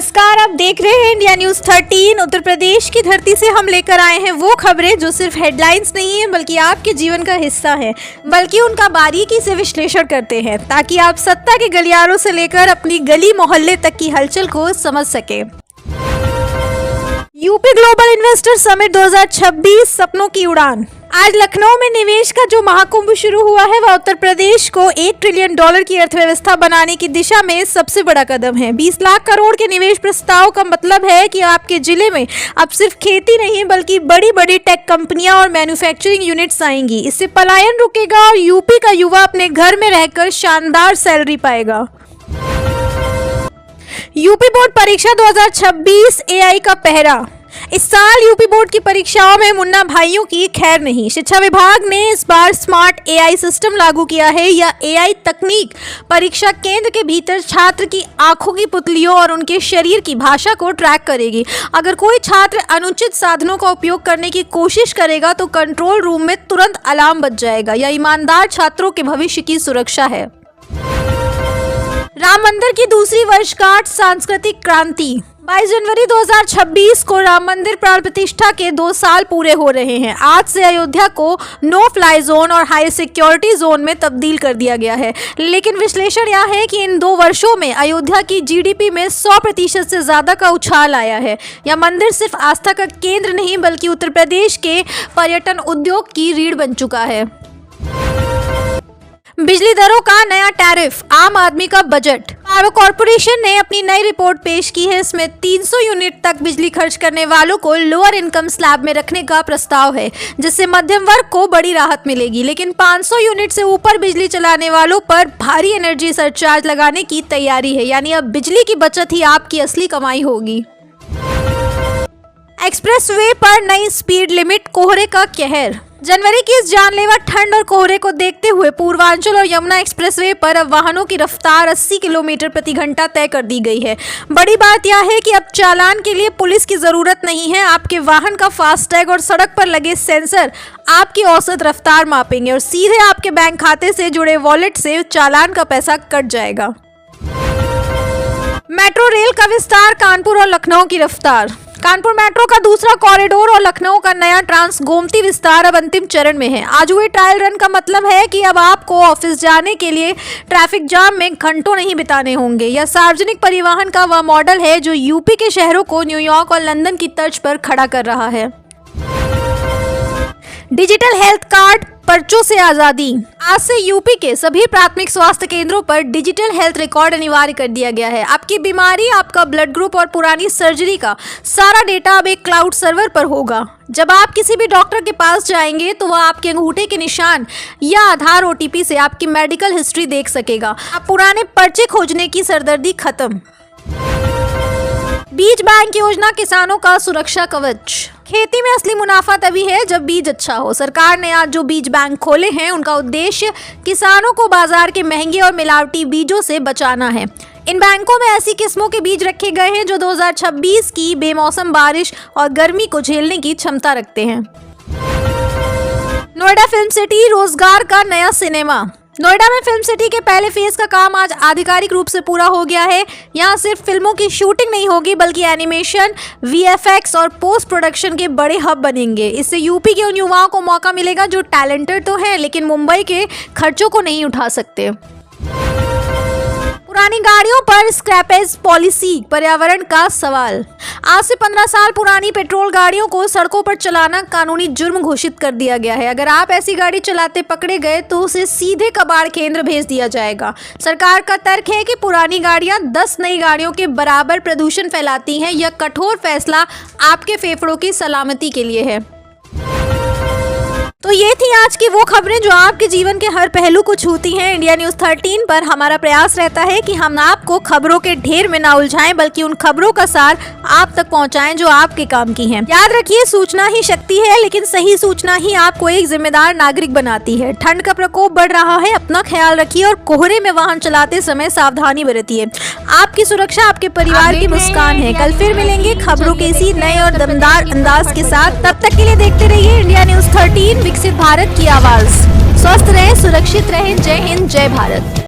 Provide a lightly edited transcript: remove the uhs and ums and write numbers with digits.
नमस्कार, आप देख रहे हैं इंडिया न्यूज 13। उत्तर प्रदेश की धरती से हम लेकर आए हैं वो खबरें जो सिर्फ हेडलाइंस नहीं है बल्कि आपके जीवन का हिस्सा है, बल्कि उनका बारीकी से विश्लेषण करते हैं ताकि आप सत्ता के गलियारों से लेकर अपनी गली मोहल्ले तक की हलचल को समझ सके। यूपी ग्लोबल इन्वेस्टर समिट 2026 सपनों की उड़ान। आज लखनऊ में निवेश का जो महाकुंभ शुरू हुआ है वह उत्तर प्रदेश को $1 ट्रिलियन की अर्थव्यवस्था बनाने की दिशा में सबसे बड़ा कदम है। 20 लाख करोड़ के निवेश प्रस्ताव का मतलब है कि आपके जिले में अब सिर्फ खेती नहीं बल्कि बड़ी बड़ी टेक कंपनियां और मैन्युफैक्चरिंग यूनिट्स आएंगी। इससे पलायन रुकेगा और यूपी का युवा अपने घर में रहकर शानदार सैलरी पाएगा। यूपी बोर्ड परीक्षा 2026 एआई का पहरा। इस साल यूपी बोर्ड की परीक्षाओं में मुन्ना भाइयों की खैर नहीं। शिक्षा विभाग ने इस बार स्मार्ट एआई सिस्टम लागू किया है। यह एआई तकनीक परीक्षा केंद्र के भीतर छात्र की आंखों की पुतलियों और उनके शरीर की भाषा को ट्रैक करेगी। अगर कोई छात्र अनुचित साधनों का उपयोग करने की कोशिश करेगा तो कंट्रोल रूम में तुरंत अलार्म बज जाएगा। यह ईमानदार छात्रों के भविष्य की सुरक्षा है। राम मंदिर की दूसरी वर्षगांठ सांस्कृतिक क्रांति। 22 जनवरी 2026 को राम मंदिर प्राण प्रतिष्ठा के 2 साल पूरे हो रहे हैं। आज से अयोध्या को नो फ्लाई जोन और हाई सिक्योरिटी जोन में तब्दील कर दिया गया है। लेकिन विश्लेषण यह है कि इन 2 वर्षों में अयोध्या की जीडीपी में 100% से ज्यादा का उछाल आया है। यह मंदिर सिर्फ आस्था का केंद्र नहीं बल्कि उत्तर प्रदेश के पर्यटन उद्योग की रीढ़ बन चुका है। बिजली दरों का नया टैरिफ, आम आदमी का बजट। पावर कॉर्पोरेशन ने अपनी नई रिपोर्ट पेश की है। इसमें 300 यूनिट तक बिजली खर्च करने वालों को लोअर इनकम स्लैब में रखने का प्रस्ताव है, जिससे मध्यम वर्ग को बड़ी राहत मिलेगी। लेकिन 500 यूनिट से ऊपर बिजली चलाने वालों पर भारी एनर्जी सरचार्ज लगाने की तैयारी है। यानी अब बिजली की बचत ही आपकी असली कमाई होगी। एक्सप्रेसवे पर नई स्पीड लिमिट, कोहरे का कहर। जनवरी की इस जानलेवा ठंड और कोहरे को देखते हुए पूर्वांचल और यमुना एक्सप्रेसवे पर अब वाहनों की रफ्तार 80 किलोमीटर प्रति घंटा तय कर दी गई है। बड़ी बात यह है कि अब चालान के लिए पुलिस की जरूरत नहीं है। आपके वाहन का फास्टैग और सड़क पर लगे सेंसर आपकी औसत रफ्तार मापेंगे और सीधे आपके बैंक खाते से जुड़े वॉलेट से चालान का पैसा कट जाएगा। मेट्रो रेल का विस्तार, कानपुर और लखनऊ की रफ्तार। कानपुर मेट्रो का दूसरा कॉरिडोर और लखनऊ का नया ट्रांस गोमती विस्तार अब अंतिम चरण में है। आज हुए ट्रायल रन का मतलब है कि अब आपको ऑफिस जाने के लिए ट्रैफिक जाम में घंटों नहीं बिताने होंगे। यह सार्वजनिक परिवहन का वह मॉडल है जो यूपी के शहरों को न्यूयॉर्क और लंदन की तर्ज पर खड़ा कर रहा है। डिजिटल हेल्थ कार्ड, पर्चों से आजादी। आज से यूपी के सभी प्राथमिक स्वास्थ्य केंद्रों पर डिजिटल हेल्थ रिकॉर्ड अनिवार्य कर दिया गया है। आपकी बीमारी, आपका ब्लड ग्रुप और पुरानी सर्जरी का सारा डेटा अब एक क्लाउड सर्वर पर होगा। जब आप किसी भी डॉक्टर के पास जाएंगे तो वह आपके अंगूठे के निशान या आधार ओटीपी से आपकी मेडिकल हिस्ट्री देख सकेगा। अब पुराने पर्चे खोजने की सरदर्दी खत्म। बीज बैंक योजना, किसानों का सुरक्षा कवच। खेती में असली मुनाफा तभी है जब बीज अच्छा हो। सरकार ने आज जो बीज बैंक खोले हैं उनका उद्देश्य किसानों को बाजार के महंगे और मिलावटी बीजों से बचाना है। इन बैंकों में ऐसी किस्मों के बीज रखे गए हैं जो 2026 की बेमौसम बारिश और गर्मी को झेलने की क्षमता रखते हैं। नोएडा फिल्म सिटी, रोजगार का नया सिनेमा। नोएडा में फिल्म सिटी के पहले फेज का काम आज आधिकारिक रूप से पूरा हो गया है। यहाँ सिर्फ फिल्मों की शूटिंग नहीं होगी बल्कि एनिमेशन, वीएफएक्स और पोस्ट प्रोडक्शन के बड़े हब बनेंगे। इससे यूपी के उन युवाओं को मौका मिलेगा जो टैलेंटेड तो हैं लेकिन मुंबई के खर्चों को नहीं उठा सकते। पुरानी गाड़ियों पर स्क्रैपेज पॉलिसी, पर्यावरण का सवाल। आज से 15 साल पुरानी पेट्रोल गाड़ियों को सड़कों पर चलाना कानूनी जुर्म घोषित कर दिया गया है। अगर आप ऐसी गाड़ी चलाते पकड़े गए तो उसे सीधे कबाड़ केंद्र भेज दिया जाएगा। सरकार का तर्क है कि पुरानी गाड़ियां 10 नई गाड़ियों के बराबर प्रदूषण फैलाती हैं। यह कठोर फैसला आपके फेफड़ों की सलामती के लिए है। तो ये थी आज की वो खबरें जो आपके जीवन के हर पहलू को छूती हैं। इंडिया न्यूज 13 पर हमारा प्रयास रहता है कि हम आपको खबरों के ढेर में ना उलझाएं बल्कि उन खबरों का सार आप तक पहुंचाएं जो आपके काम की हैं। याद रखिए, सूचना ही शक्ति है, लेकिन सही सूचना ही आपको एक जिम्मेदार नागरिक बनाती है। ठंड का प्रकोप बढ़ रहा है, अपना ख्याल रखिए और कोहरे में वाहन चलाते समय सावधानी बरतिए। आपकी सुरक्षा आपके परिवार की मुस्कान है। कल फिर मिलेंगे खबरों के इसी नए और दमदार अंदाज के साथ। तब तक के लिए देखते रहिए इंडिया न्यूज 13, विकसित भारत की आवाज। स्वस्थ रहें, सुरक्षित रहें। जय हिंद, जय भारत।